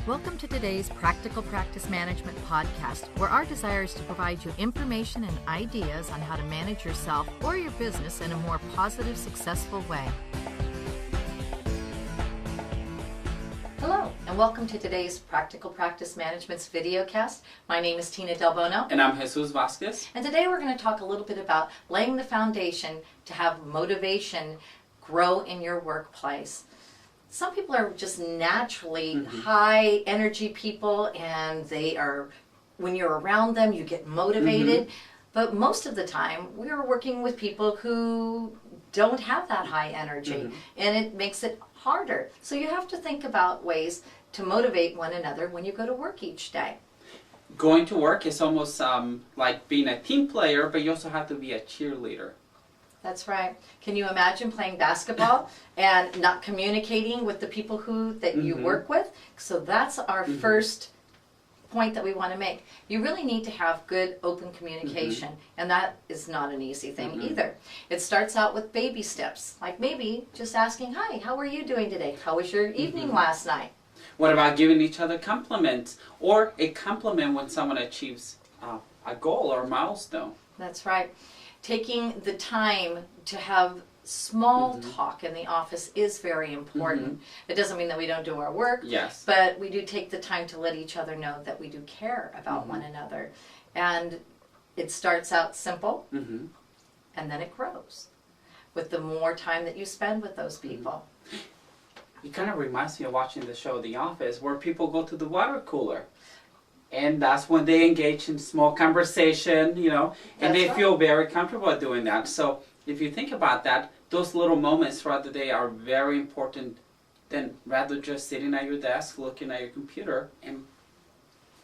Welcome to today's Practical Practice Management podcast, where our desire is to provide you information and ideas on how to manage yourself or your business in a more positive, successful way. Hello, and welcome to today's Practical Practice Management's videocast. My name is Tina Del Bono. And I'm Jesus Vasquez. And today we're going to talk a little bit about laying the foundation to have motivation grow in your workplace. Some people are just naturally high energy people, and they are, when you're around them, you get motivated. But most of the time, we are working with people who don't have that high energy, and it makes it harder. So you have to think about ways to motivate one another when you go to work each day. Going to work is almost like being a team player, but you also have to be a cheerleader. That's right. Can you imagine playing basketball and not communicating with the people that you work with? So that's our first point that we want to make. You really need to have good open communication, and that is not an easy thing either. It starts out with baby steps, like maybe just asking, "Hi, how are you doing today? How was your evening last night?" What about giving each other compliments, or a compliment when someone achieves a goal or a milestone? That's right. Taking the time to have small talk in the office is very important. It doesn't mean that we don't do our work, Yes. but we do take the time to let each other know that we do care about one another. And it starts out simple, and then it grows with the more time that you spend with those people. It kind of reminds me of watching the show The Office, where people go to the water cooler. And that's when they engage in small conversation, and they feel very comfortable doing that. So if you think about that, those little moments throughout the day are very important than rather just sitting at your desk, looking at your computer, and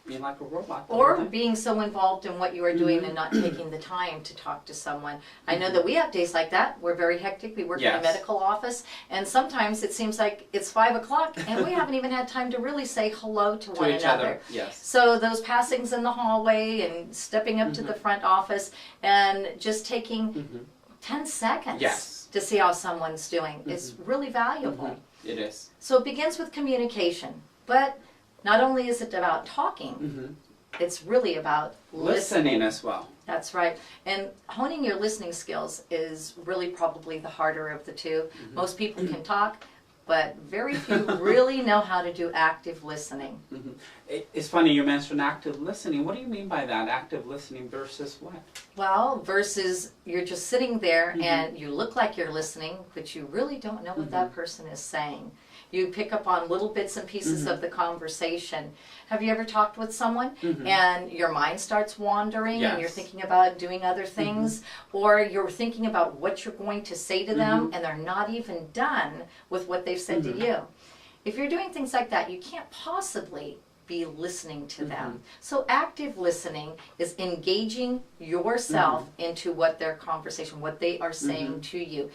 being like a robot. Or being so involved in what you are doing and not taking the time to talk to someone. I know that we have days like that. We're very hectic. We work in a medical office, and sometimes it seems like it's 5 o'clock and we haven't even had time to really say hello to one each another. other. Yes. So those passings in the hallway and stepping up to the front office and just taking 10 seconds to see how someone's doing is really valuable. It is. So it begins with communication, but not only is it about talking, it's really about listening as well. That's right. And honing your listening skills is really probably the harder of the two. Most people can talk, but very few really know how to do active listening. It's funny you mentioned active listening. What do you mean by that? Active listening versus what? Well, versus you're just sitting there and you look like you're listening, but you really don't know what that person is saying. You pick up on little bits and pieces of the conversation. Have you ever talked with someone and your mind starts wandering and you're thinking about doing other things, or you're thinking about what you're going to say to them and they're not even done with what they've said to you? If you're doing things like that, you can't possibly be listening to them. So active listening is engaging yourself into what their conversation, what they are saying to you,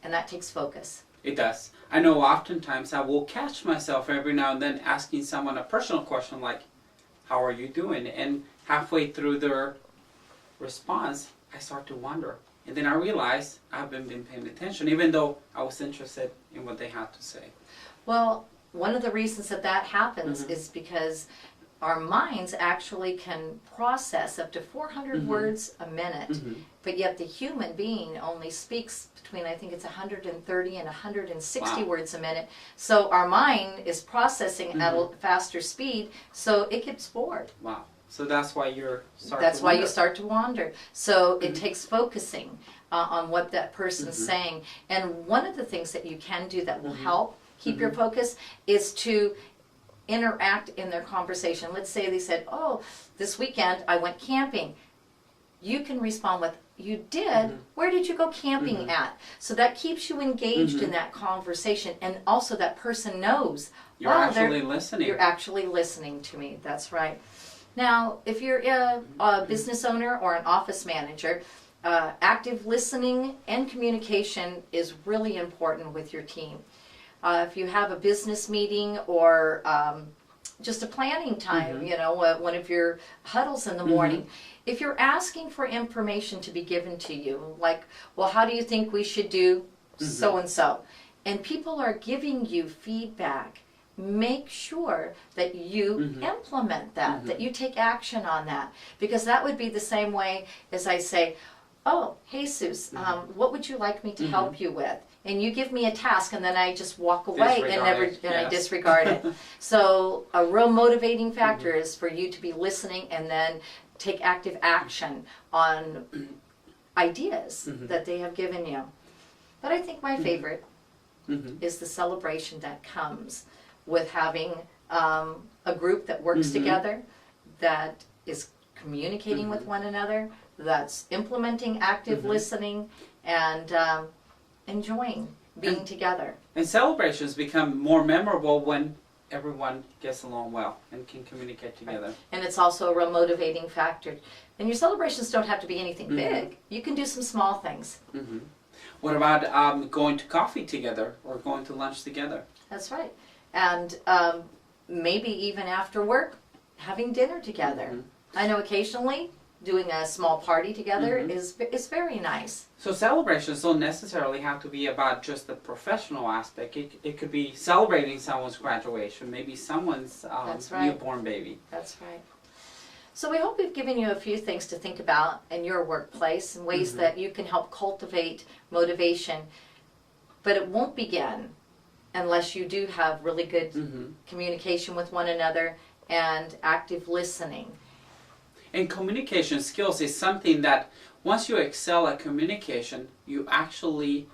and that takes focus. It does. I know oftentimes I will catch myself every now and then asking someone a personal question like, "How are you doing?" And halfway through their response, I start to wonder. And then I realize I haven't been paying attention, even though I was interested in what they had to say. Well, one of the reasons that happens is because our minds actually can process up to 400 words a minute, but yet the human being only speaks between, I think it's 130 and 160 words a minute. So our mind is processing at a faster speed, so it gets bored. Wow. So that's why you start to wander. So it takes focusing on what that person's saying. And one of the things that you can do that will help keep your focus is to interact in their conversation. Let's say they said, "Oh, this weekend I went camping." You can respond with, "You did? Where did you go camping at?" So that keeps you engaged in that conversation, and also that person knows you're actually listening. You're actually listening to me. That's right. Now, if you're a business owner or an office manager, active listening and communication is really important with your team. If you have a business meeting or just a planning time, one of your huddles in the morning, if you're asking for information to be given to you, like, "Well, how do you think we should do so-and-so?" And people are giving you feedback, make sure that you implement that, that you take action on that. Because that would be the same way as I say, oh, Jesus, what would you like me to help you with? And you give me a task, and then I just walk away I disregard it. So a real motivating factor is for you to be listening and then take active action on ideas that they have given you. But I think my favorite is the celebration that comes with having a group that works together, that is communicating with one another, that's implementing active listening, and enjoying being together. And celebrations become more memorable when everyone gets along well and can communicate together. Right. And it's also a real motivating factor. And your celebrations don't have to be anything big. You can do some small things. What about going to coffee together or going to lunch together? That's right. And maybe even after work, having dinner together. I know occasionally doing a small party together is very nice. So celebrations don't necessarily have to be about just the professional aspect. It could be celebrating someone's graduation, maybe someone's newborn baby. That's right. So we hope we've given you a few things to think about in your workplace and ways that you can help cultivate motivation. But it won't begin unless you do have really good communication with one another and active listening. And communication skills is something that once you excel at communication, you actually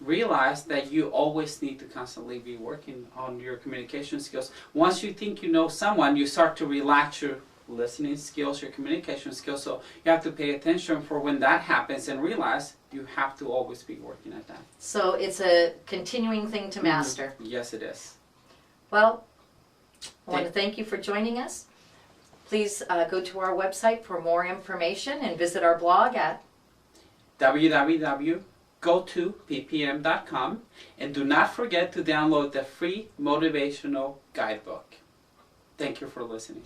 realize that you always need to constantly be working on your communication skills. Once you think you know someone, you start to relax your listening skills, your communication skills. So you have to pay attention for when that happens and realize you have to always be working at that. So it's a continuing thing to master. Yes, it is. Well, I want to thank you for joining us. Please go to our website for more information and visit our blog at www.gotopppm.com, and do not forget to download the free motivational guidebook. Thank you for listening.